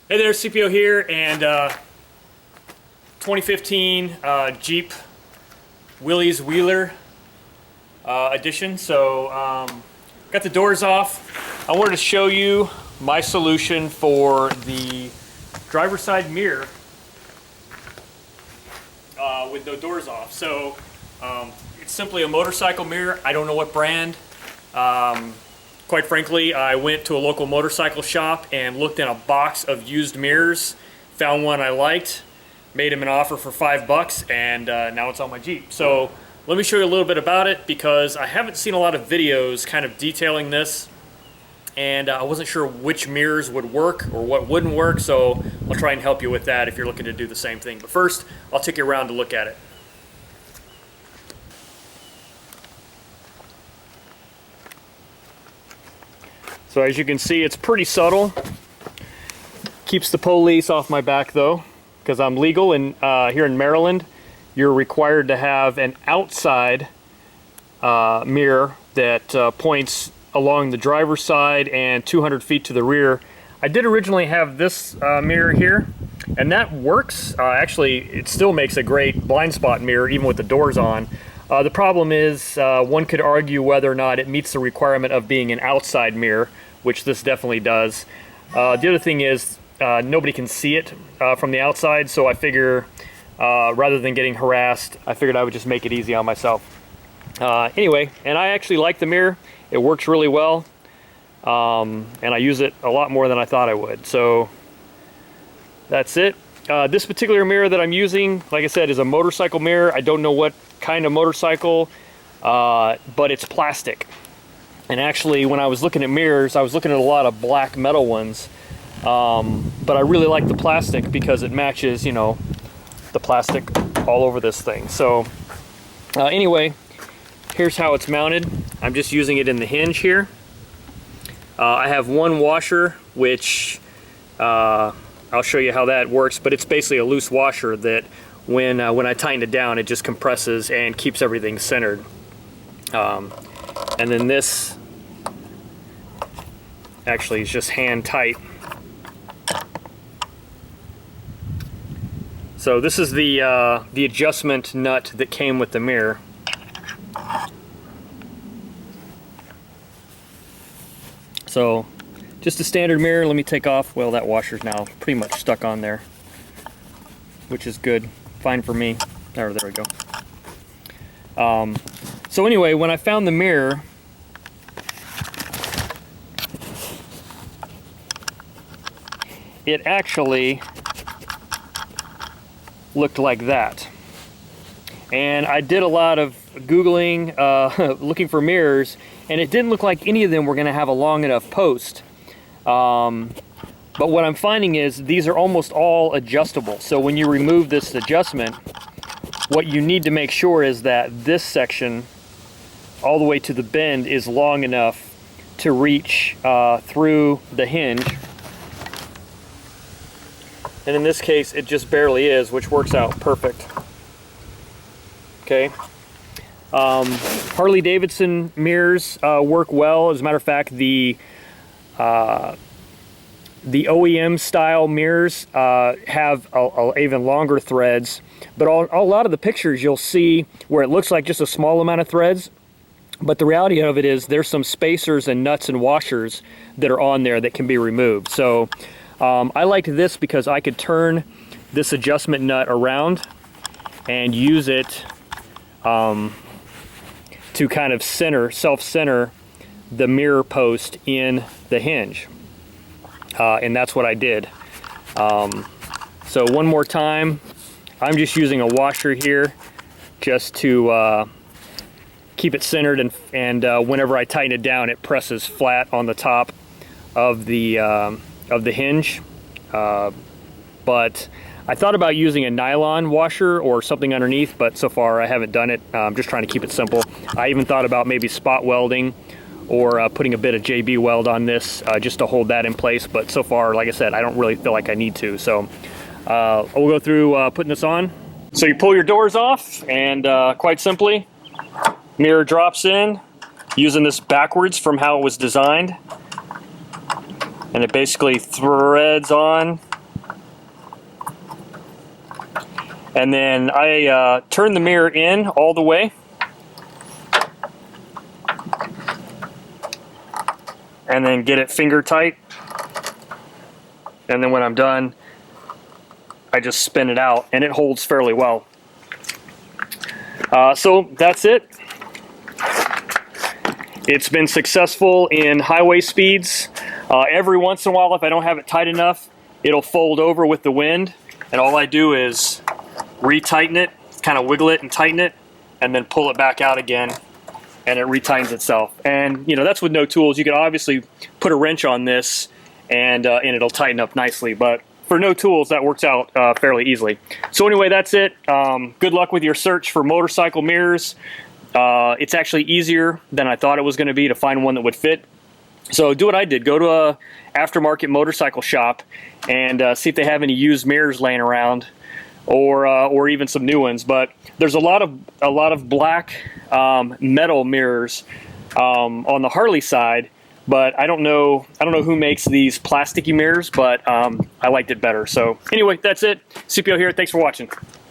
Hey there, CPO here, and 2015 Jeep Willys Wheeler edition. So got the doors off. I wanted to show you my solution for the driver's side mirror with no doors off. So it's simply a motorcycle mirror. I don't know what brand. Quite frankly, I went to a local motorcycle shop and looked in a box of used mirrors, found one I liked, made him an offer for $5, and now it's on my Jeep. So let me show you a little bit about it, because I haven't seen a lot of videos kind of detailing this, and I wasn't sure which mirrors would work or what wouldn't work, so I'll try and help you with that if you're looking to do the same thing. But first, I'll take you around to look at it. So as you can see, it's pretty subtle. Keeps the police off my back though, because I'm legal, and here in Maryland, you're required to have an outside mirror that points along the driver's side and 200 feet to the rear. I did originally have this mirror here, and that works. Actually, it still makes a great blind spot mirror, even with the doors on. The problem is, one could argue whether or not it meets the requirement of being an outside mirror, which this definitely does. The other thing is, nobody can see it from the outside, so I figure rather than getting harassed, I figured I would just make it easy on myself. Anyway, and I actually like the mirror. It works really well, and I use it a lot more than I thought I would. So that's it. This particular mirror that I'm using, like I said, is a motorcycle mirror. I don't know what kind of motorcycle, but it's plastic. And actually, when I was looking at mirrors, I was looking at a lot of black metal ones, but I really like the plastic because it matches, you know, the plastic all over this thing. So anyway, here's how it's mounted. I'm just using it in the hinge here. I have one washer, which I'll show you how that works, but it's basically a loose washer that when I tighten it down, it just compresses and keeps everything centered. And then this actually is just hand tight. So this is the adjustment nut that came with the mirror. So just a standard mirror. Let me take off. Well, that washer's now pretty much stuck on there, which is good. Fine for me. There we go. So anyway, when I found the mirror, it actually looked like that. And I did a lot of Googling, looking for mirrors, and it didn't look like any of them were going to have a long enough post. But what I'm finding is these are almost all adjustable. So when you remove this adjustment, what you need to make sure is that this section all the way to the bend is long enough to reach through the hinge. And in this case, it just barely is, which works out perfect. Okay. Harley Davidson mirrors work well. As a matter of fact, the OEM style mirrors have even longer threads, but a lot of the pictures you'll see where it looks like just a small amount of threads, but the reality of it is there's some spacers and nuts and washers that are on there that can be removed. So I liked this because I could turn this adjustment nut around and use it to kind of self-center the mirror post in the hinge. And that's what I did. So one more time, I'm just using a washer here just to keep it centered, and whenever I tighten it down, it presses flat on the top of the hinge. But I thought about using a nylon washer or something underneath, but so far I haven't done it. I'm just trying to keep it simple. I even thought about maybe spot welding or putting a bit of JB weld on this just to hold that in place, but so far, like I said, I don't really feel like I need to. So we'll go through putting this on. So you pull your doors off, and quite simply, mirror drops in using this backwards from how it was designed, and it basically threads on And then I turn the mirror in all the way. And then get it finger tight. And then when I'm done, I just spin it out and it holds fairly well. So that's it. It's been successful in highway speeds. Every once in a while, if I don't have it tight enough, it'll fold over with the wind. And all I do is retighten it, kind of wiggle it and tighten it, and then pull it back out again, and it retightens itself. And you know, that's with no tools. You can obviously put a wrench on this and it'll tighten up nicely, but for no tools, that works out fairly easily. So anyway, that's it. Good luck with your search for motorcycle mirrors. It's actually easier than I thought it was going to be to find one that would fit. So do what I did. Go to a aftermarket motorcycle shop and see if they have any used mirrors laying around, or even some new ones. But there's a lot of black metal mirrors on the Harley side. But I don't know who makes these plasticky mirrors, but I liked it better. So anyway, that's it. CPO here. Thanks for watching.